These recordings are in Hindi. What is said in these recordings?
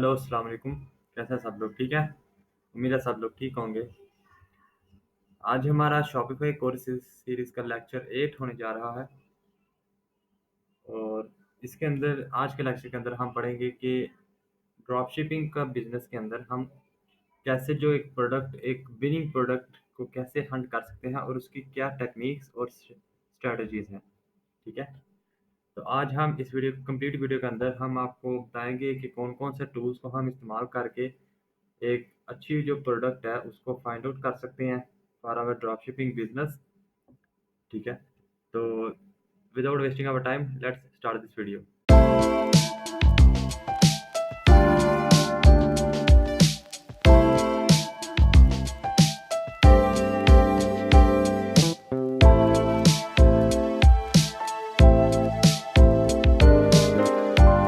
हेलो, अस्सलाम वालेकुम। कैसे हैं सब लोग? ठीक है? उम्मीद है सब लोग ठीक होंगे। आज हमारा शॉपिफ़ाई कोर्स सीरीज़ का लेक्चर 8 होने जा रहा है और इसके अंदर आज के लेक्चर के अंदर हम पढ़ेंगे कि ड्रॉपशिपिंग का बिज़नेस के अंदर हम कैसे जो एक विनिंग प्रोडक्ट को कैसे हंट कर सकते हैं और उसकी क्या टेक्निक्स और स्ट्रैटेजीज़ हैं। ठीक है? तो आज हम इस कंप्लीट वीडियो के अंदर हम आपको बताएँगे कि कौन-कौन से टूल्स को हम इस्तेमाल करके एक अच्छी जो प्रोडक्ट है उसको फाइंड आउट कर सकते हैं फॉर आवर ड्रॉपशिपिंग बिजनेस। ठीक है, तो without wasting our time let's start this video.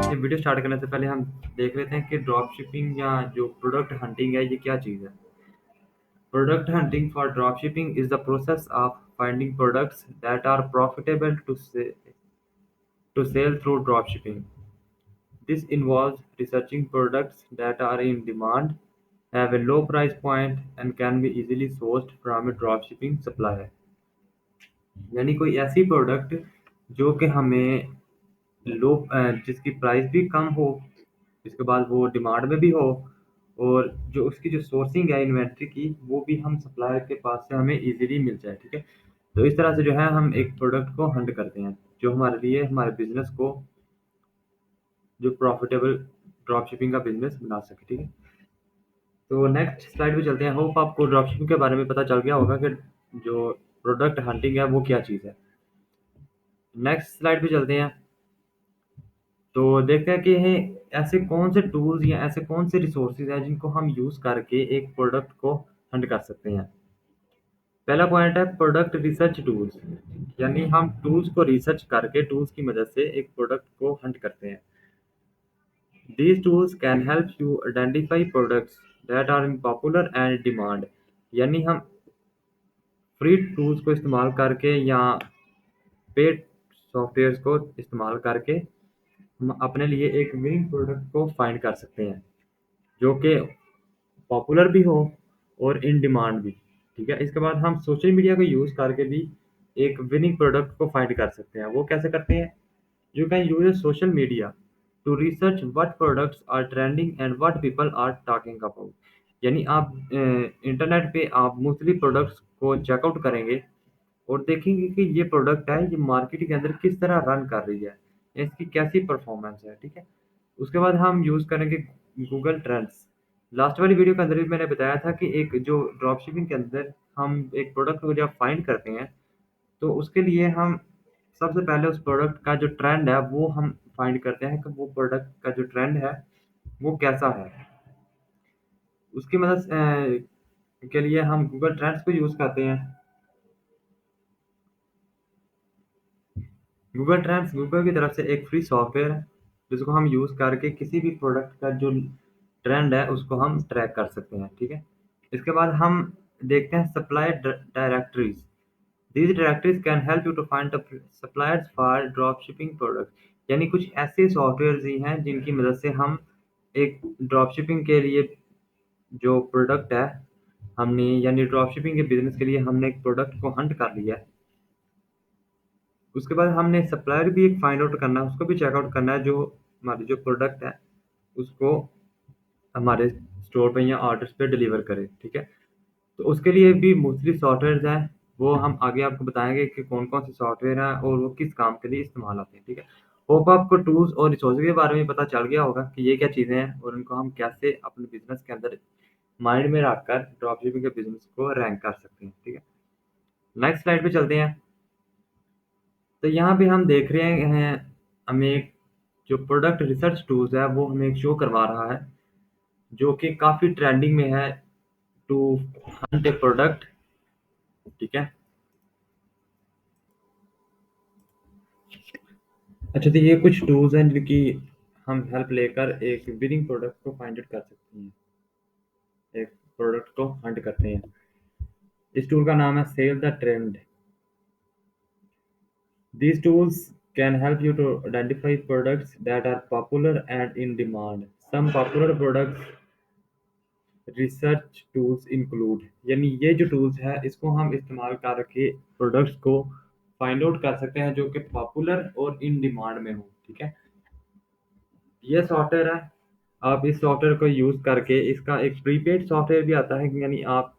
ये वीडियो स्टार्ट करने से पहले हम देख लेते हैं कि ड्रॉपशिपिंग या जो प्रोडक्ट हंटिंग है ये क्या चीज़ है। Product hunting for dropshipping is the process of finding products that are profitable to sell through dropshipping. This involves researching products that are in demand, have a low price point, and can be easily sourced from a dropshipping supplier। यानी कोई ऐसी प्रोडक्ट जो कि हमें जिसकी प्राइस भी कम हो, इसके बाद वो डिमांड में भी हो और जो उसकी जो सोर्सिंग है इन्वेंट्री की वो भी हम सप्लायर के पास से हमें इजीली मिल जाए। ठीक है, तो इस तरह से जो है हम एक प्रोडक्ट को हंट करते हैं जो हमारे लिए हमारे बिजनेस को जो प्रॉफिटेबल ड्रॉपशिपिंग का बिजनेस बना सके। ठीक है, तो नेक्स्ट स्लाइड पे चलते हैं। होप आपको ड्रॉपशिपिंग के बारे में पता चल गया होगा कि जो प्रोडक्ट हंटिंग है वो क्या चीज़ है। नेक्स्ट स्लाइड पे चलते हैं तो देखते हैं कि ऐसे कौन से टूल्स या ऐसे कौन से रिसोर्सेज हैं जिनको हम यूज़ करके एक प्रोडक्ट को हंट कर सकते हैं। पहला पॉइंट है प्रोडक्ट रिसर्च टूल्स, यानी हम टूल्स को रिसर्च करके टूल्स की मदद से एक प्रोडक्ट को हंट करते हैं। These tools can help you identify products that are in popular and demand। यानी हम फ्री टूल्स को इस्तेमाल करके या पेड सॉफ्टवेयर्स को इस्तेमाल करके हम अपने लिए एक विनिंग प्रोडक्ट को फाइंड कर सकते हैं जो कि पॉपुलर भी हो और इन डिमांड भी। ठीक है, इसके बाद हम सोशल मीडिया को यूज़ करके भी एक विनिंग प्रोडक्ट को फाइंड कर सकते हैं। वो कैसे करते हैं? You can use social media to research what products are trending and what people are talking about. यानी आप इंटरनेट पे आप मुख्तलिफ प्रोडक्ट्स को चेकआउट करेंगे और देखेंगे कि ये प्रोडक्ट है ये मार्केट के अंदर किस तरह रन कर रही है, इसकी कैसी परफॉर्मेंस है। ठीक है, उसके बाद हम यूज़ करेंगे गूगल ट्रेंड्स। लास्ट वाली वीडियो के अंदर भी मैंने बताया था कि एक जो ड्रॉप शिपिंग के अंदर हम एक प्रोडक्ट को जब फाइंड करते हैं तो उसके लिए हम सबसे पहले उस प्रोडक्ट का जो ट्रेंड है वो हम फाइंड करते हैं कि वो प्रोडक्ट का जो ट्रेंड है वो कैसा है। उसकी मदद के लिए हम गूगल ट्रेंड्स को यूज़ करते हैं। गूगल ट्रेंड्स गूगल की तरफ से एक फ्री सॉफ्टवेयर है जिसको हम यूज़ करके किसी भी प्रोडक्ट का जो ट्रेंड है उसको हम ट्रैक कर सकते हैं। ठीक है, इसके बाद हम देखते हैं supplier directories. These directories can help you to find the suppliers for dropshipping products। यानी कुछ ऐसे सॉफ्टवेयर ही हैं जिनकी मदद से हम एक ड्रॉपशिपिंग के लिए जो प्रोडक्ट है हमने यानी ड्रॉपशिपिंग के बिजनेस के लिए हमने एक प्रोडक्ट को हंट कर लिया है। उसके बाद हमने सप्लायर भी एक फाइंड आउट करना है, उसको भी चेकआउट करना है जो हमारी जो प्रोडक्ट है उसको हमारे स्टोर पे या ऑर्डर्स पे डिलीवर करे। ठीक है, तो उसके लिए भी मुख्तलिफ सॉफ्टवेयर हैं, वो हम आगे आपको बताएंगे कि कौन कौन से सॉफ्टवेयर हैं और वो किस काम के लिए इस्तेमाल आते हैं। ठीक है, होप आपको टूल्स और रिसोर्सेज के बारे में पता चल गया होगा कि ये क्या चीज़ें हैं और उनको हम कैसे अपने बिजनेस के अंदर माइंड में रखकर ड्रॉपशिपिंग के बिजनेस को रैंक कर सकते हैं। ठीक है, नेक्स्ट स्लाइड पे चलते हैं। तो यहाँ पे हम देख रहे हैं हमें एक जो प्रोडक्ट रिसर्च टूल्स है वो हमें एक शो करवा रहा है जो कि काफ़ी ट्रेंडिंग में है टू हंट ए प्रोडक्ट। ठीक है, अच्छा, तो ये कुछ टूल्स हैं जिनकी हम हेल्प लेकर एक विनिंग प्रोडक्ट को फाइंड आउट कर सकते हैं, एक प्रोडक्ट को हंट करते हैं। इस टूल का नाम है sell the trend. These tools can help you to identify products that are popular and in demand, some popular products research tools include, यानी ये जो टूल्स है इसको हम इस्तेमाल करके प्रोडक्ट्स को फाइंड आउट कर सकते हैं जो कि पॉपुलर और इन डिमांड में हो। ठीक है, ये सॉफ्टवेयर है। आप इस सॉफ्टवेयर को यूज़ करके, इसका एक प्रीपेड सॉफ्टवेयर भी आता है, यानी आप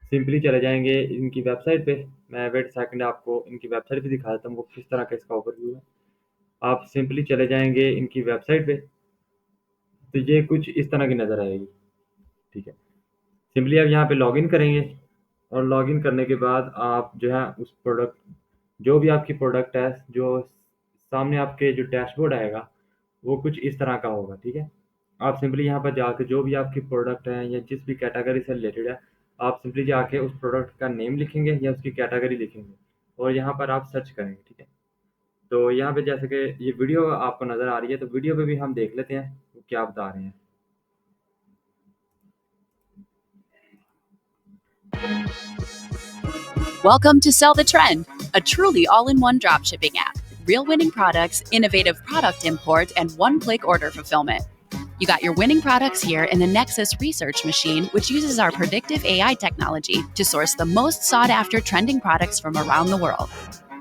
सिंपली चले जाएंगे इनकी वेबसाइट पे। मैं वेट सेकंड आपको इनकी वेबसाइट भी दिखा देता हूँ वो किस तरह का इसका ओवरव्यू है। आप सिंपली चले जाएंगे इनकी वेबसाइट पे, तो ये कुछ इस तरह की नज़र आएगी। ठीक है, सिंपली आप यहाँ पे लॉगिन करेंगे, और लॉगिन करने के बाद आप जो है उस प्रोडक्ट, जो भी आपकी प्रोडक्ट है, जो सामने आपके जो डैशबोर्ड आएगा वो कुछ इस तरह का होगा। ठीक है, आप सिंपली यहाँ पर जाके जो भी आपकी प्रोडक्ट है या जिस भी कैटेगरी से रिलेटेड है, आप सिंपली जाके उस प्रोडक्ट का नेम लिखेंगे या उसकी कैटेगरी लिखेंगे, और यहाँ पर आप सर्च करेंगे। ठीक है, तो यहाँ पे जैसे कि ये वीडियो आपको नज़र आ रही है, तो वीडियो पे भी हम देख लेते हैं वो क्या बता रहे हैं। Welcome to Sell the Trend, a truly all-in-one dropshipping app. Real winning products, innovative product import, and one-click order fulfillment. You got your winning products here in the Nexus research machine, which uses our predictive AI technology to source the most sought-after trending products from around the world.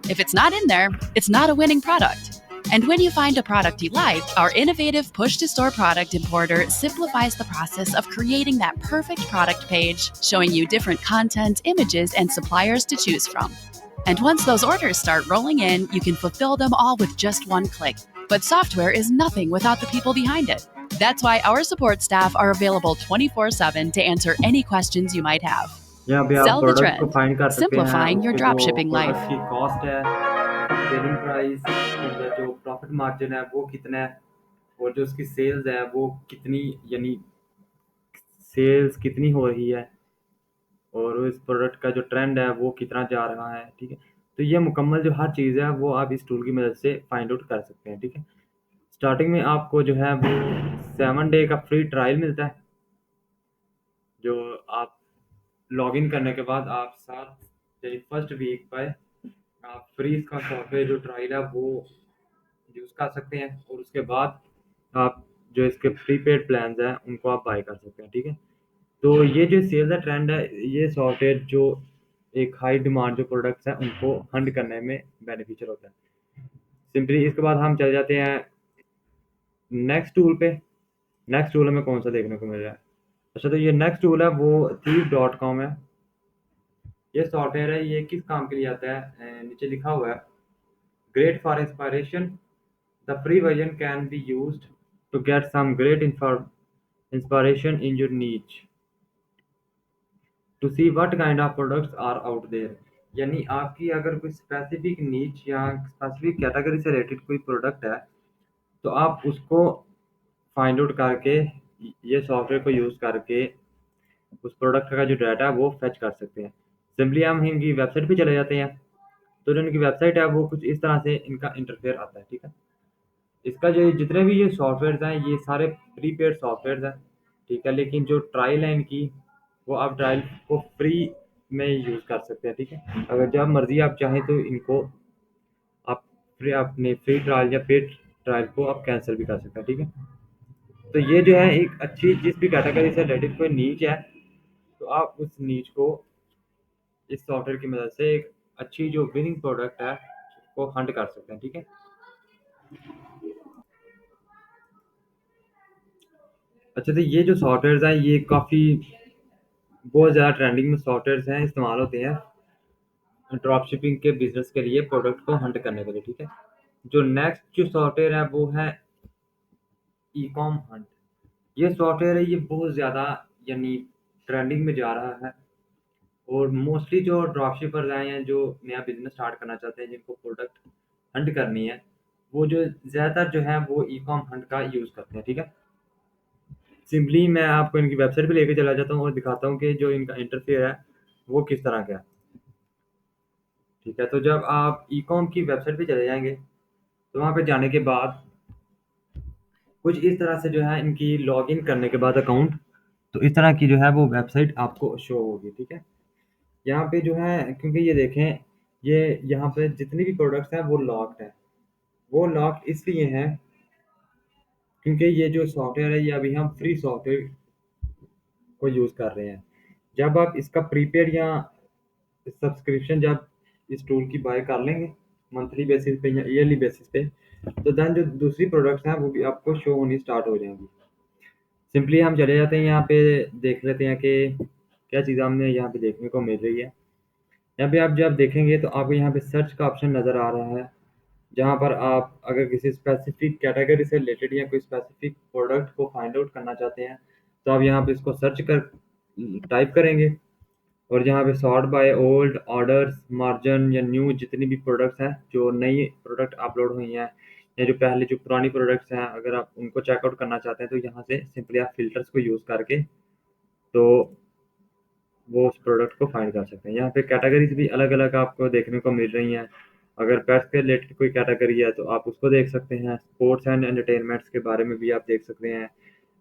If it's not in there, it's not a winning product. And when you find a product you like, our innovative push-to-store product importer simplifies the process of creating that perfect product page, showing you different content, images, and suppliers to choose from. And once those orders start rolling in, you can fulfill them all with just one click. But software is nothing without the people behind it. That's why our support staff are available 24/7 to answer any questions you might have. यहाँ पे आप Sell the प्रोडक्ट को Trend, फाइंड कर सकते हैं, simplifying your उसके जो dropshipping life. प्रोडक्ट की कॉस्ट है, सेलिंग प्राइस, मतलब जो प्रॉफिट मार्जिन है वो कितना है, और जो उसकी सेल्स है वो कितनी, यानी सेल्स कितनी हो रही है, और उस प्रोडक्ट का जो ट्रेंड है वो कितना जा रहा है। ठीक है, तो ये मुकम्मल जो हर चीज़ है वो आप इस टूल की मदद से फाइंड आउट कर सकते हैं। ठीक है, स्टार्टिंग में आपको जो है वो 7 डे का फ्री ट्रायल मिलता है, जो आप लॉगिन करने के बाद आप 7 यानी फर्स्ट वीक पर आप फ्री इसका सॉफ्टवेयर जो ट्रायल है वो यूज़ कर सकते हैं, और उसके बाद आप जो इसके प्रीपेड प्लान्स हैं उनको आप बाय कर सकते हैं। ठीक है, तो ये जो सेल द ट्रेंड है, ये सॉफ्टवेयर जो एक हाई डिमांड जो प्रोडक्ट्स हैं उनको हंट करने में बेनिफिशियल होता है। सिंपली इसके बाद हम चले जाते हैं नेक्स्ट टूल पे। नेक्स्ट टूल हमें कौन सा देखने को मिल रहा है? अच्छा, तो ये नेक्स्ट टूल है वो thief.com है। ये सॉफ्टवेयर है, ये किस काम के लिए आता है? नीचे लिखा हुआ है, great for inspiration, the free version can be used to get some great inspiration in your niche to see what kind of products are out there. यानी आपकी अगर कोई स्पेसिफिक नीच या स्पेसिफिक कैटेगरी से रिलेटेड कोई प्रोडक्ट है, तो आप उसको फाइंड आउट करके ये सॉफ्टवेयर को यूज़ करके उस प्रोडक्ट का जो डाटा है वो फेच कर सकते हैं। सिंपली हम इनकी वेबसाइट पे चले जाते हैं, तो जो इनकी वेबसाइट है वो कुछ इस तरह से इनका इंटरफेयर आता है। ठीक है, इसका जो जितने भी ये सॉफ्टवेयर हैं ये सारे प्रीपेड सॉफ्टवेयर हैं। ठीक है, लेकिन जो ट्रायल है इनकी, वो आप ट्रायल को फ्री में यूज़ कर सकते हैं। ठीक है, अगर जब मर्जी आप चाहें तो इनको आप फ्री, अपने फ्री ट्रायल या पेड ट्रायल को आप कैंसिल भी कर सकते हैं। ठीक है, तो ये जो है एक अच्छी, जिस भी कैटेगरी से रिलेटेड कोई नीच है, तो आप उस नीच को इस सॉफ्टवेयर की मदद से एक अच्छी जो विनिंग प्रोडक्ट है वो हंट कर सकते हैं। ठीक है, अच्छा, तो ये जो सॉफ्टवेयर हैं ये काफ़ी बहुत ज़्यादा ट्रेंडिंग में सॉफ्टवेयर हैं, इस्तेमाल होते हैं ड्रॉप शिपिंग के बिजनेस के लिए, प्रोडक्ट को हंट करने के लिए। ठीक है, जो नेक्स्ट जो सॉफ्टवेयर है वो है ई कॉम हंट। ये सॉफ्टवेयर है, ये बहुत ज़्यादा यानी ट्रेंडिंग में जा रहा है, और मोस्टली जो ड्रॉप शिपर्स हैं या जो नया बिजनेस स्टार्ट करना चाहते हैं, जिनको प्रोडक्ट हंट करनी है, वो जो ज़्यादातर जो है वो ई कॉम हंट का यूज़ करते हैं। ठीक है, सिंपली मैं आपको इनकी वेबसाइट पे लेके चला जाता हूँ और दिखाता हूँ कि जो इनका इंटरफेयर है वो किस तरह का है। ठीक है, तो जब आप ई कॉम की वेबसाइट पे चले जाएंगे, तो वहाँ पे जाने के बाद कुछ इस तरह से जो है इनकी लॉगिन करने के बाद अकाउंट, तो इस तरह की जो है वो वेबसाइट आपको शो होगी। ठीक है, यहाँ पे जो है, क्योंकि ये देखें, ये यहाँ पे जितनी भी प्रोडक्ट्स हैं वो लॉक्ड हैं। वो लॉक इसलिए हैं क्योंकि ये जो सॉफ्टवेयर है ये अभी हम फ्री सॉफ्टवेयर को यूज़ कर रहे हैं। जब आप इसका प्रीपेड या सब्सक्रिप्शन जब इस टूल की बाय कर लेंगे मंथली बेसिस पे या ईयरली बेसिस पे, तो देन जो दूसरी प्रोडक्ट्स हैं वो भी आपको शो होनी स्टार्ट हो जाएंगी। सिंपली हम चले जाते हैं यहाँ पे, देख लेते हैं कि क्या चीज़ हमें यहाँ पे देखने को मिल रही है। यहाँ पे आप जब देखेंगे तो आपको यहाँ पे सर्च का ऑप्शन नज़र आ रहा है, जहाँ पर आप अगर किसी स्पेसिफिक कैटेगरी से रिलेटेड या कोई स्पेसिफिक प्रोडक्ट को फाइंड आउट करना चाहते हैं, तो आप यहाँ पे इसको सर्च कर टाइप करेंगे, और जहाँ पे sort by old orders margin या न्यू जितनी भी प्रोडक्ट्स हैं, जो नई प्रोडक्ट अपलोड हुई हैं या जो पहले जो पुरानी प्रोडक्ट्स हैं, अगर आप उनको चेकआउट करना चाहते हैं तो यहाँ से सिंपली आप फिल्टर्स को यूज़ करके तो वो उस प्रोडक्ट को फाइंड कर सकते हैं। यहाँ पे कैटेगरीज भी अलग अलग आपको देखने को मिल रही हैं। अगर पेट्स के रिलेटेड कोई कैटेगरी है तो आप उसको देख सकते हैं। स्पोर्ट्स एंड एंटरटेनमेंट्स के बारे में भी आप देख सकते हैं।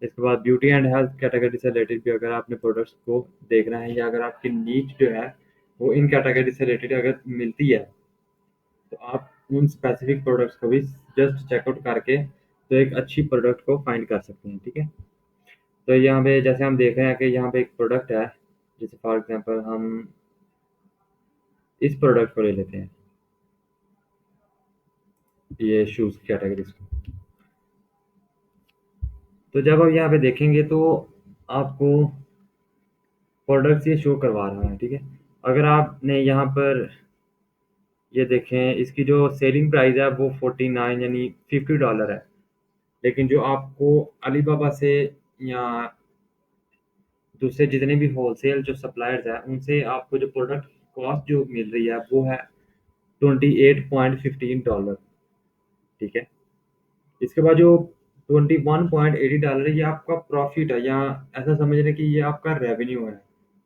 इसके बाद ब्यूटी एंड हेल्थ कैटेगरी से रिलेटेड भी अगर आपने प्रोडक्ट्स को देखना है, या अगर आपकी नीड जो है वो इन कैटेगरी से रिलेटेड अगर मिलती है, तो आप उन स्पेसिफिक प्रोडक्ट्स को भी जस्ट चेकआउट करके तो एक अच्छी प्रोडक्ट को फाइंड कर सकते हैं। ठीक है, तो यहाँ पे जैसे हम देख रहे हैं कि यहाँ पे एक प्रोडक्ट है, जैसे फॉर एग्जांपल हम इस प्रोडक्ट को ले लेते हैं, ये शूज़ कैटेगरीज को। तो जब आप यहाँ पे देखेंगे तो आपको प्रोडक्ट्स ये शो करवा रहा है। ठीक है, अगर आपने यहाँ पर ये देखें, इसकी जो सेलिंग प्राइस है वो 49 यानी $50 है। लेकिन जो आपको अलीबाबा से या दूसरे जितने भी होलसेल जो सप्लायर्स हैं उनसे आपको जो प्रोडक्ट कॉस्ट जो मिल रही है वो है $28.15। ठीक है, इसके बाद जो $21.80 है ये आपका प्रॉफिट है, या ऐसा समझ लें कि ये आपका रेवेन्यू है।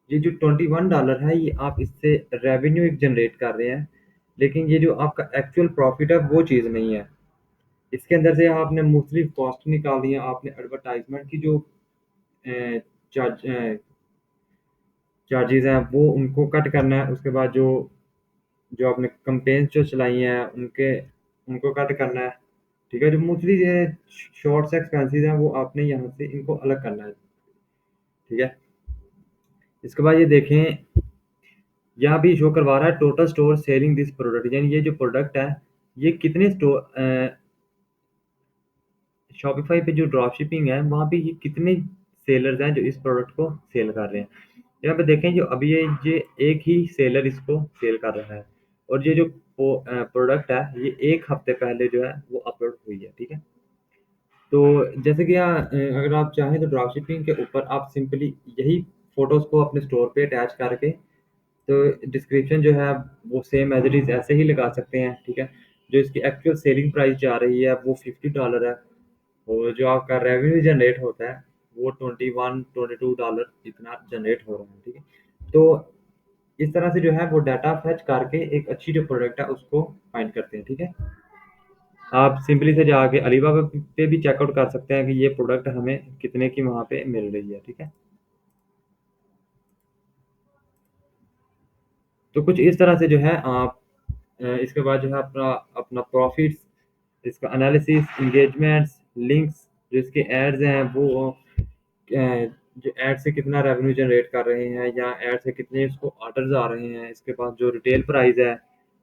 ये जो $21 है ये आप इससे रेवेन्यू एक जनरेट कर रहे हैं, लेकिन ये जो आपका एक्चुअल प्रॉफिट है वो चीज़ नहीं है। इसके अंदर से आपने मुख्तलिफ कॉस्ट निकाल दी है, आपने एडवर्टाइजमेंट की जो चार्ज चार्जेस हैं वो उनको कट करना है। उसके बाद जो जो आपने कंपेन्स जो चलाई हैं उनके उनको कट करना है। ठीक है, जो मोस्टली शॉर्ट्स एक्सपेंसेस हैं वो आपने यहाँ से इनको अलग करना है। ठीक है, इसके बाद ये देखें, यहाँ भी शो करवा रहा है total store selling this product, यानी ये जो प्रोडक्ट है ये कितने स्टोर शॉपिफाई पे जो ड्रॉप शिपिंग है वहाँ पे ये कितने सेलर्स हैं जो इस प्रोडक्ट को सेल कर रहे हैं। यहाँ पे देखें जो अभी ये एक ही सेलर इसको सेल कर रहा है, और ये जो प्रोडक्ट है ये एक हफ्ते पहले जो है वो अपलोड हुई है। ठीक है, तो जैसे कि अगर आप चाहें तो ड्रॉप शिपिंग के ऊपर आप सिंपली यही फ़ोटोज़ को अपने स्टोर पे अटैच करके तो डिस्क्रिप्शन जो है वो सेम एज़ इट इज़ ऐसे ही लगा सकते हैं। ठीक है, जो इसकी एक्चुअल सेलिंग प्राइस जा रही है वो $50 है, और जो आपका रेवेन्यू जनरेट होता है वो 21-22 डॉलर इतना जनरेट हो रहा है। ठीक है, तो इस तरह से जो है वो डाटा फेच करके एक अच्छी जो प्रोडक्ट है उसको फाइंड करते हैं। ठीक है, आप सिंपली से जाके अलीबाबा पे भी चेकआउट कर सकते हैं कि ये प्रोडक्ट हमें कितने की वहाँ पे मिल रही है। ठीक है, तो कुछ इस तरह से जो है आप इसके बाद जो है अपना अपना प्रॉफिट्स, इसका एनालिसिस, इंगेजमेंट्स, लिंक्स, जो इसके एड्स हैं वो जो एड से कितना रेवेन्यू जनरेट कर रहे हैं या एड से कितने इसको ऑर्डर्स आ रहे हैं, इसके बाद जो रिटेल प्राइस है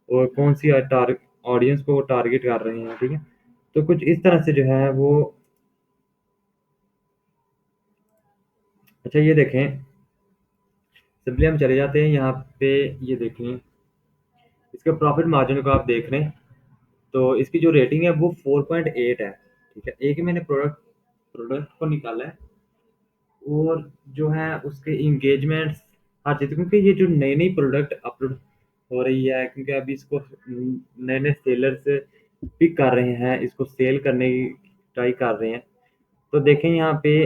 और कौन सी ऑडियंस को टारगेट कर रहे हैं। ठीक है, तो कुछ इस तरह से जो है वो। अच्छा, ये देखें, सिंपली हम चले जाते हैं यहाँ पे, ये देखें इसके प्रॉफिट मार्जिन को आप देख रहे हैं, तो इसकी जो रेटिंग है वो 4.8 है। ठीक है, एक ही मैंने प्रोडक्ट प्रोडक्ट को निकाला है, और जो है उसके इंगेजमेंट्स हर चीज़, क्योंकि ये जो नई नई प्रोडक्ट अपलोड हो रही है, क्योंकि अभी इसको नए नए सेलर्स पिक कर रहे हैं, इसको सेल करने की ट्राई कर रहे हैं। तो देखें यहाँ पे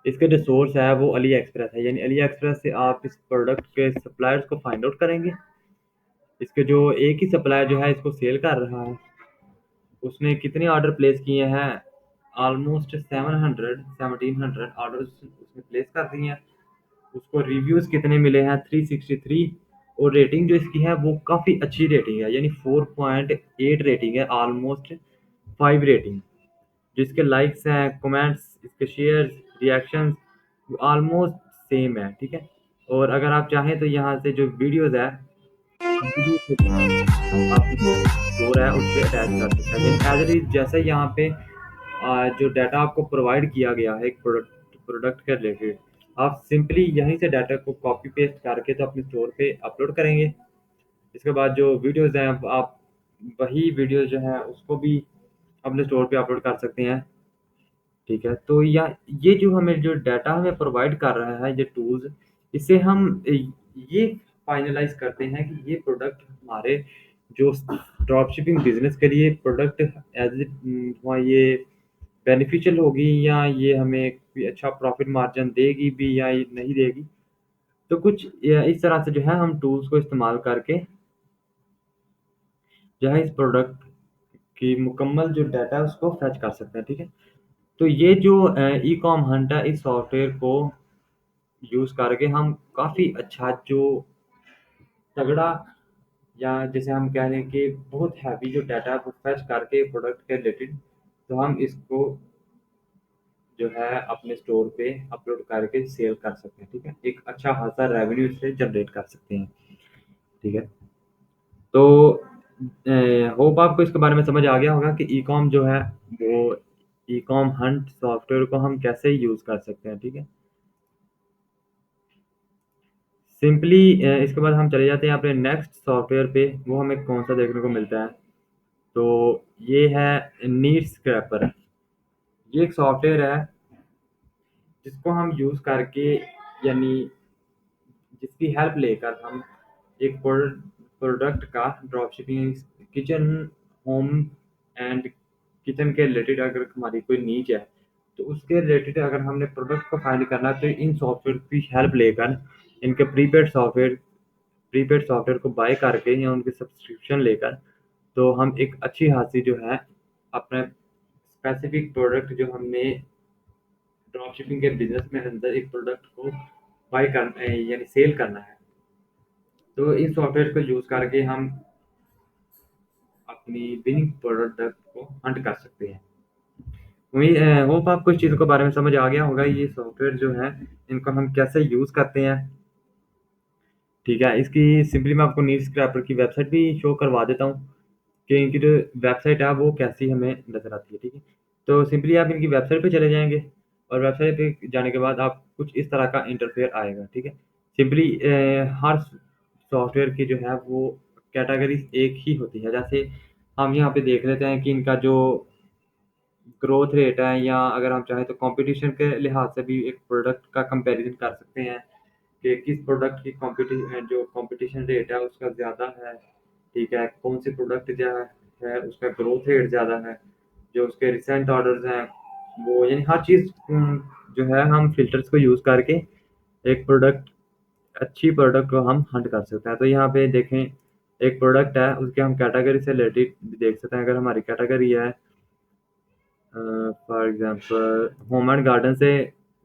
इसका जो सोर्स है वो अली एक्सप्रेस है, यानी अली एक्सप्रेस से आप इस प्रोडक्ट के सप्लायर्स को फाइंड आउट करेंगे। इसके जो एक ही सप्लायर जो है इसको सेल कर रहा है, उसने कितने ऑर्डर प्लेस किए हैं, ऑलमोस्ट 1700 ऑर्डर उसने प्लेस कर दिए हैं। उसको रिव्यूज़ कितने मिले हैं, 363, और रेटिंग जो इसकी है वो काफ़ी अच्छी रेटिंग है, यानी 4.8 रेटिंग है, ऑलमोस्ट 5 रेटिंग। जिसके लाइक्स हैं, कमेंट्स, इसके शेयर्स, रिएक्शंस वो ऑलमोस्ट सेम है, ठीक है। और अगर आप चाहें तो यहाँ से जो वीडियोज़ है, वीडियो को जो है आप अपनी स्टोर है उस पे अटैच कर सकते हैं। यानी एज़ इट इज़ जैसे यहाँ पे जो डाटा आपको प्रोवाइड किया गया है एक प्रोडक्ट प्रोडक्ट के रिलेटेड, आप सिंपली यहीं से डाटा को कॉपी पेस्ट करके तो अपने स्टोर पे अपलोड करेंगे। इसके बाद जो वीडियोज़ हैं आप वही वीडियो जो है उसको भी अपने स्टोर पे अपलोड कर सकते हैं, ठीक है। तो या ये जो हमें जो डाटा हमें प्रोवाइड कर रहा है ये टूल्स, इससे हम ये फाइनलाइज करते हैं कि ये प्रोडक्ट हमारे जो ड्रॉप शिपिंग बिजनेस के लिए प्रोडक्ट एज ये बेनिफिशियल होगी या ये हमें कोई अच्छा प्रॉफिट मार्जिन देगी भी या ये नहीं देगी। तो कुछ इस तरह से जो है हम टूल्स को इस्तेमाल करके जो है इस प्रोडक्ट की मुकम्मल जो डाटा है उसको फेच कर सकते हैं, ठीक है। तो ये जो ई कॉम हंट है इस सॉफ्टवेयर को यूज़ करके हम काफ़ी अच्छा जो तगड़ा या जैसे हम कह लें कि बहुत हैवी जो डाटा है वो फेच करके प्रोडक्ट के रिलेटेड, तो हम इसको जो है अपने स्टोर पे अपलोड करके सेल कर सकते हैं, ठीक है। एक अच्छा खासा रेवेन्यू इससे जनरेट कर सकते हैं, ठीक है। तो होप आपको इसके बारे में समझ आ गया होगा कि ई कॉम जो है वो ई कॉम हंट सॉफ्टवेयर को हम कैसे यूज़ कर सकते हैं, ठीक है। सिंपली इसके बाद हम चले जाते हैं अपने नेक्स्ट सॉफ्टवेयर पे, वो हमें कौन सा देखने को मिलता है। तो ये है नीड स्क्रैपर। ये एक सॉफ्टवेयर है जिसको हम यूज़ करके यानी जिसकी हेल्प लेकर हम एक प्रोडक्ट का drop shipping kitchen home and kitchen के रिलेटेड अगर हमारी कोई नीड है तो उसके रिलेटेड अगर हमने प्रोडक्ट को फाइंड करना है तो इन सॉफ्टवेयर की हेल्प लेकर इनके प्रीपेड सॉफ्टवेयर को बाय करके या उनके सब्सक्रिप्शन लेकर तो हम एक अच्छी खासी जो है अपने स्पेसिफिक प्रोडक्ट जो हमने ड्रॉप शिपिंग के बिजनेस में अंदर एक प्रोडक्ट को बाय करना यानी सेल करना है, तो इस सॉफ्टवेयर को यूज़ करके हम अपनी विनिंग प्रोडक्ट को हंट कर सकते हैं। उम्मीद होप आपको इस चीज़ के बारे में समझ आ गया होगा। ये सॉफ्टवेयर जो है इनको हम कैसे यूज़ करते हैं, ठीक है। इसकी सिंपली मैं आपको नीड स्क्रैपर की वेबसाइट भी शो करवा देता हूँ कि इनकी जो वेबसाइट है वो कैसी हमें नज़र आती है, ठीक है। तो सिंपली आप इनकी वेबसाइट पे चले जाएँगे और वेबसाइट पे जाने के बाद आप कुछ इस तरह का इंटरफेयर आएगा, ठीक है। सिंपली हर सॉफ्टवेयर की जो है वो कैटेगरीज़ एक ही होती है। जैसे हम यहाँ पे देख लेते हैं कि इनका जो ग्रोथ रेट है या अगर हम चाहें तो कॉम्पिटिशन के लिहाज से भी एक प्रोडक्ट का कंपैरिज़न कर सकते हैं कि किस प्रोडक्ट की जो कॉम्पिटिशन रेट है उसका ज़्यादा है, ठीक है। कौन सी प्रोडक्ट जो है उसका ग्रोथ रेट ज़्यादा है, जो उसके रिसेंट ऑर्डर्स हैं वो यानी हर चीज़ जो है हम फ़िल्टर्स को यूज़ करके एक अच्छी प्रोडक्ट को हम हंट कर सकते हैं। तो यहाँ पे देखें एक प्रोडक्ट है उसके हम कैटेगरी से रिलेटेड देख सकते हैं। अगर हमारी कैटेगरी है for example home and garden से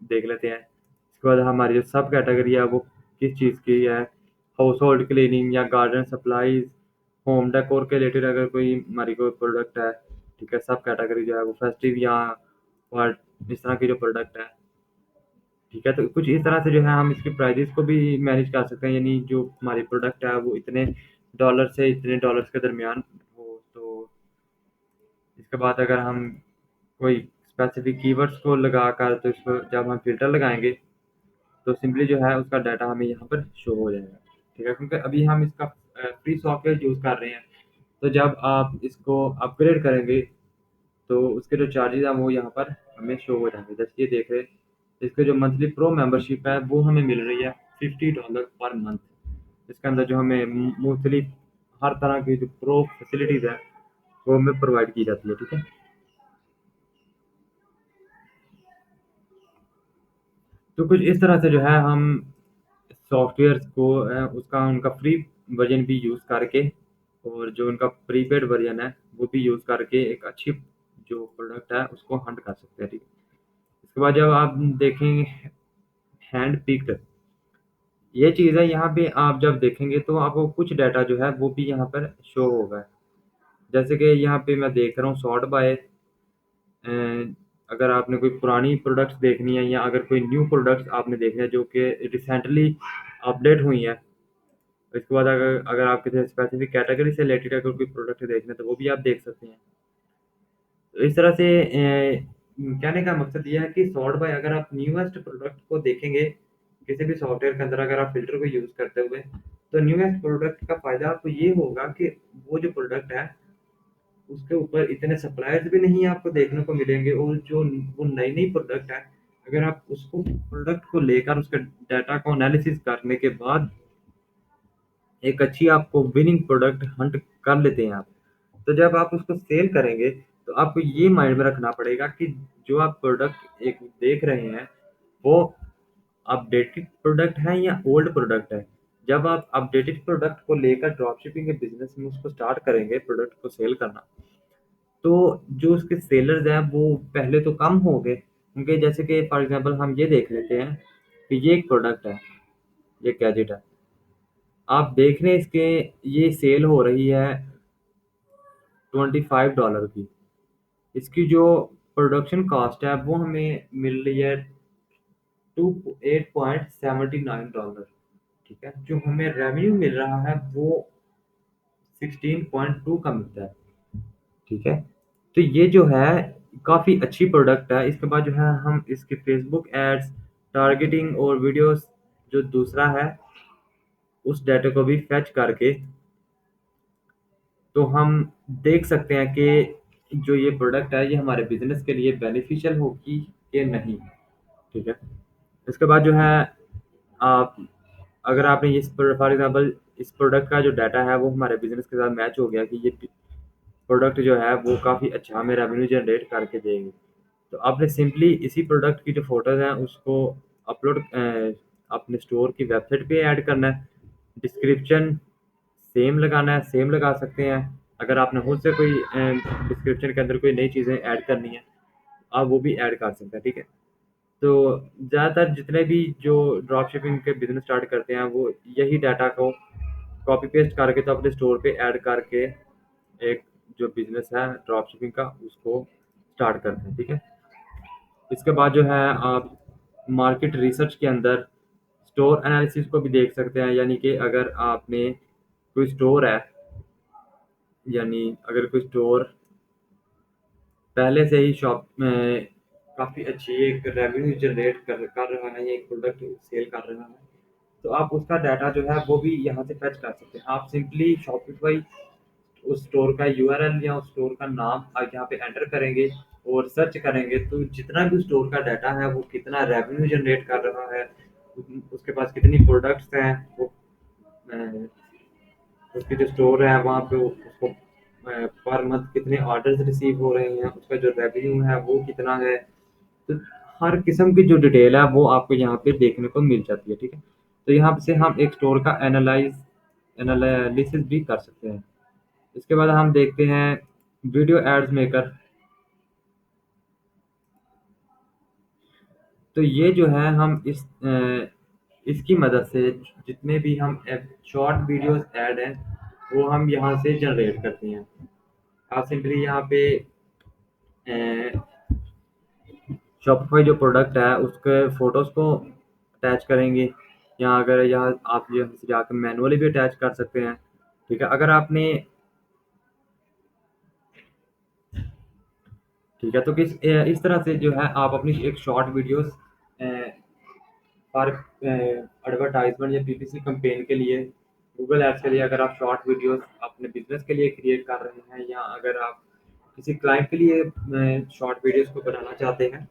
देख लेते हैं। इसके बाद हमारी जो सब कैटेगरी है वो किस चीज़ की है, हाउस होल्ड क्लीनिंग या गार्डन सप्लाईज़, होम डेकोर के रिलेटेड अगर कोई हमारी कोई प्रोडक्ट है, ठीक है। सब कैटेगरी जो है वो फेस्टिव या और इस तरह की जो प्रोडक्ट है, ठीक है। तो कुछ इस तरह से जो है हम इसकी प्राइसेस को भी मैनेज कर सकते हैं, यानी जो हमारी प्रोडक्ट है वो इतने डॉलर से इतने डॉलर्स के दरमियान हो। तो इसके बाद अगर हम कोई स्पेसिफिक कीवर्ड्स को लगाकर तो इसको जब हम फ़िल्टर लगाएँगे, तो सिंपली जो है उसका डाटा हमें यहाँ पर शो हो जाएगा, ठीक है। क्योंकि अभी हम इसका फ्री सॉफ्टवेयर यूज़ कर रहे हैं, तो जब आप इसको अपग्रेड करेंगे, तो उसके जो चार्जेज़ हैं वो यहाँ पर हमें शो हो जाएँगे। जैसे ये देख रहे हैं, इसके जो मंथली प्रो मेंबरशिप है वो हमें मिल रही है $50 पर मंथ। इसके अंदर जो हमें मुख्तलिफ हर तरह की जो प्रो फैसिलिटीज़ है, वो हमें प्रोवाइड की जाती है, ठीक है। तो कुछ इस तरह से जो है हम सॉफ्टवेयर्स को उसका उनका फ्री वर्जन भी यूज़ करके और जो उनका प्रीपेड वर्जन है वो भी यूज़ करके एक अच्छी जो प्रोडक्ट है उसको हंट कर सकते हैं, ठीक है। इसके बाद जब आप देखेंगे हैंड पिक्ड ये चीज़ है, यहाँ पे आप जब देखेंगे तो आपको कुछ डाटा जो है वो भी यहाँ पर शो होगा। जैसे कि यहाँ पे मैं देख रहा हूँ सॉर्ट बाय, अगर आपने कोई पुरानी प्रोडक्ट्स देखनी है या अगर कोई न्यू प्रोडक्ट्स आपने देखने हैं जो कि रिसेंटली अपडेट हुई हैं, इसके बाद अगर अगर आप किसी स्पेसिफिक कैटेगरी से रिलेटेड अगर कोई प्रोडक्ट देखना है तो वो भी आप देख सकते हैं। तो इस तरह से कहने का मकसद ये है कि सॉर्ट बाय अगर आप न्यूएस्ट प्रोडक्ट को देखेंगे किसी भी सॉफ्टवेयर के अंदर अगर आप फ़िल्टर को यूज़ करते हुए, तो न्यूएस्ट प्रोडक्ट का फ़ायदा आपको ये होगा कि वो जो प्रोडक्ट है, उसके ऊपर इतने सप्लायर्स भी नहीं आपको देखने को मिलेंगे और जो वो नई-नई प्रोडक्ट है, अगर आप उसको प्रोडक्ट को लेकर उसके डाटा को एनालिसिस करने के बाद एक अच्छी आपको विनिंग प्रोडक्ट हंट कर लेते हैं आप। तो जब आप उसको सेल करेंगे, तो आपको ये माइंड में रखना पड़ेगा कि जो आप प्रोडक्ट एक देख रहे हैं, वो अपडेटेड प्रोडक्ट है या ओल्ड प्रोडक्ट है। जब आप अपडेटेड प्रोडक्ट को लेकर ड्रॉपशिपिंग के बिज़नेस में उसको स्टार्ट करेंगे, प्रोडक्ट को सेल करना, तो जो उसके सेलर्स हैं, वो पहले तो कम होंगे। क्योंकि जैसे कि फॉर एग्ज़ाम्पल हम ये देख लेते हैं कि ये एक प्रोडक्ट है, ये गैजेट है। आप देख रहे हैं इसके ये सेल हो रही है $25 की। इसकी जो प्रोडक्शन कॉस्ट है वो हमें मिल रही है टू $8.79। ठीक है? जो हमें रेवेन्यू मिल रहा है वो 16.2 का मिलता है। ठीक है? तो ये जो है काफ़ी अच्छी प्रोडक्ट है। इसके बाद जो है हम इसके फेसबुक एड्स, टारगेटिंग और वीडियोज़ जो दूसरा है, उस डाटा को भी फेच करके तो हम देख सकते हैं कि जो ये प्रोडक्ट है ये हमारे बिज़नेस के लिए बेनिफिशियल होगी कि नहीं। ठीक है? इसके बाद जो है आप अगर आपने इस फॉर एग्ज़ाम्पल इस प्रोडक्ट का जो डाटा है वो हमारे बिज़नेस के साथ मैच हो गया कि ये प्रोडक्ट जो है वो काफ़ी अच्छा हमें रेवेन्यू जनरेट करके देगी। तो आपने सिंपली इसी प्रोडक्ट की जो फ़ोटोज़ हैं उसको अपलोड अपने स्टोर की वेबसाइट पे ऐड करना है। डिस्क्रिप्शन सेम लगाना है, सेम लगा सकते हैं। अगर आपने खुद से कोई डिस्क्रिप्शन के अंदर कोई नई चीज़ें ऐड करनी है, आप वो भी ऐड कर सकते हैं, ठीक है? तो ज़्यादातर जितने भी जो ड्रॉप शिपिंग के बिज़नेस स्टार्ट करते हैं, वो यही डाटा को कॉपी पेस्ट करके तो अपने स्टोर पे ऐड करके एक जो बिज़नेस है ड्रॉप शिपिंग का, उसको स्टार्ट करते हैं, ठीक है? इसके बाद जो है आप मार्केट रिसर्च के अंदर स्टोर एनालिसिस को भी देख सकते हैं, यानी कि अगर आपने कोई स्टोर है, यानी अगर कोई स्टोर पहले से ही शॉप में काफ़ी अच्छी एक रेवेन्यू जनरेट कर रहा है या एक प्रोडक्ट सेल कर रहा है, तो आप उसका डाटा जो है वो भी यहाँ से फेच कर सकते हैं। आप सिंपली शॉपिफ़ाई उस स्टोर का यूआरएल या उस स्टोर का नाम यहाँ पे एंटर करेंगे और सर्च करेंगे, तो जितना भी स्टोर का डाटा है वो कितना रेवेन्यू जनरेट कर रहा है, उसके पास कितनी प्रोडक्ट्स हैं, वो उसकी जो स्टोर है वहाँ पे उसको पर मंथ कितने ऑर्डर्स रिसीव हो रहे हैं, उसका जो रेवेन्यू है वो कितना है। तो हर किस्म की जो डिटेल है वो आपको यहाँ पे देखने को मिल जाती है, ठीक है? तो यहाँ से हम एक स्टोर का एनालिसिस भी कर सकते हैं। इसके बाद हम देखते हैं वीडियो एड्स मेकर। तो ये जो है हम इसकी मदद से जितने भी हम शॉर्ट वीडियोस ऐड हैं वो हम यहाँ से जनरेट करते हैं। आप सिंपली यहाँ पे शॉपिफ़ाई जो प्रोडक्ट है उसके फ़ोटोज़ को अटैच करेंगे, या अगर यहाँ आप यहाँ से जाकर मैनुअली भी अटैच कर सकते हैं, ठीक है? अगर आपने ठीक है, तो इस तरह से जो है आप अपनी एक शॉर्ट वीडियोस फॉर एडवर्टाइजमेंट या पीपीसी कैंपेन के लिए, गूगल एड्स के लिए अगर आप शॉर्ट वीडियोस अपने बिजनेस के लिए क्रिएट कर रहे हैं, या अगर आप किसी क्लाइंट के लिए शॉर्ट वीडियोस को बनाना चाहते हैं,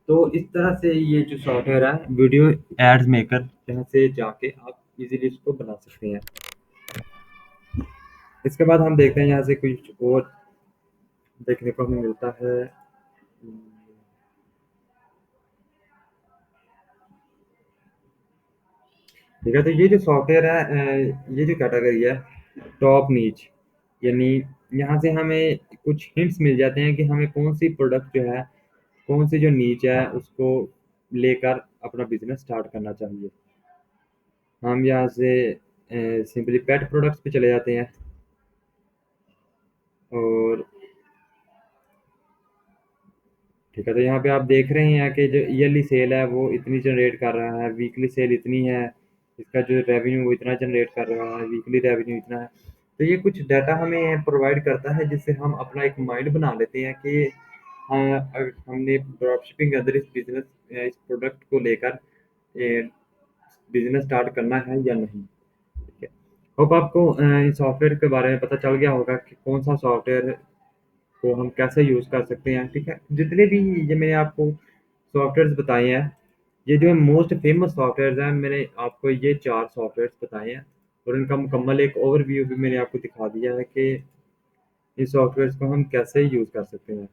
तो इस तरह से ये जो सॉफ्टवेयर है वीडियो एड्स मेकर, यहाँ से जाके आप इजीली इसको बना सकते हैं। इसके बाद हम देखते हैं यहाँ से कुछ और देखने को हमें मिलता है। ठीक है, तो ये जो सॉफ्टवेयर है ये जो कैटेगरी है टॉप नीच, यानी यहाँ से हमें कुछ हिंट्स मिल जाते हैं कि हमें कौन सी प्रोडक्ट जो है, कौन सी जो नीच है उसको लेकर अपना बिजनेस स्टार्ट करना चाहिए। हम यहाँ से सिंपली पेट प्रोडक्ट्स पे चले जाते हैं और ठीक है, तो यहाँ पे आप देख रहे हैं कि जो ईयरली सेल है वो इतनी जनरेट कर रहा है, वीकली सेल इतनी है, इसका जो रेवेन्यू वो इतना जनरेट कर रहा है, वीकली रेवेन्यू इतना है। तो ये कुछ डाटा हमें प्रोवाइड करता है जिससे हम अपना एक माइंड बना लेते हैं कि अगर हमने ड्रॉप शिपिंग के अंदर इस प्रोडक्ट को लेकर बिजनेस स्टार्ट करना है या नहीं। ठीक है, होप आपको इन सॉफ्टवेयर के बारे में पता चल गया होगा कि कौन सा सॉफ्टवेयर को हम कैसे यूज़ कर सकते हैं। ठीक है, जितने भी ये मैंने आपको सॉफ्टवेयर्स बताए हैं, ये जो है मोस्ट फेमस सॉफ्टवेयर्स हैं, मैंने आपको ये 4 सॉफ्टवेयर्स बताए हैं और इनका मुकम्मल एक ओवरव्यू भी मैंने आपको दिखा दिया है कि इन सॉफ्टवेयर्स को हम कैसे यूज़ कर सकते हैं।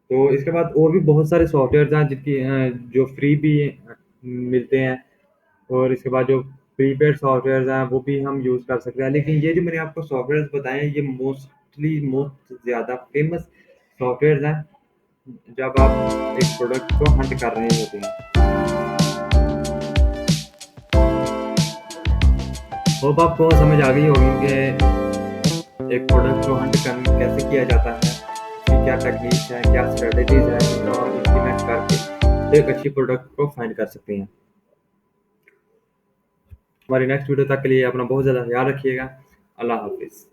तो इसके बाद और भी बहुत सारे सॉफ्टवेयर्स हैं जिनकी जो फ्री भी मिलते हैं और इसके बाद जो प्रीपेड सॉफ्टवेयर्स हैं वो भी हम यूज़ कर सकते हैं। लेकिन ये जो मैंने आपको सॉफ्टवेयर्स बताए हैं ये मोस्ट ज़्यादा फेमस सॉफ्टवेयर्स हैं जब आप एक प्रोडक्ट को हंट कर रहे होते हैं। होप आपको समझ आ गई होगी कि एक प्रोडक्ट को हंट कर कैसे किया जाता है, उसकी क्या टेक्निक्स हैं, क्या स्ट्रेटजीज हैं जिनको हम इम्प्लीमेंट करके एक अच्छी प्रोडक्ट को फाइंड कर सकते हैं। हमारी नेक्स्ट वीडियो तक के लिए अपना बहुत ज़्यादा ख्याल रखिएगा। अल्लाह हाफिज़।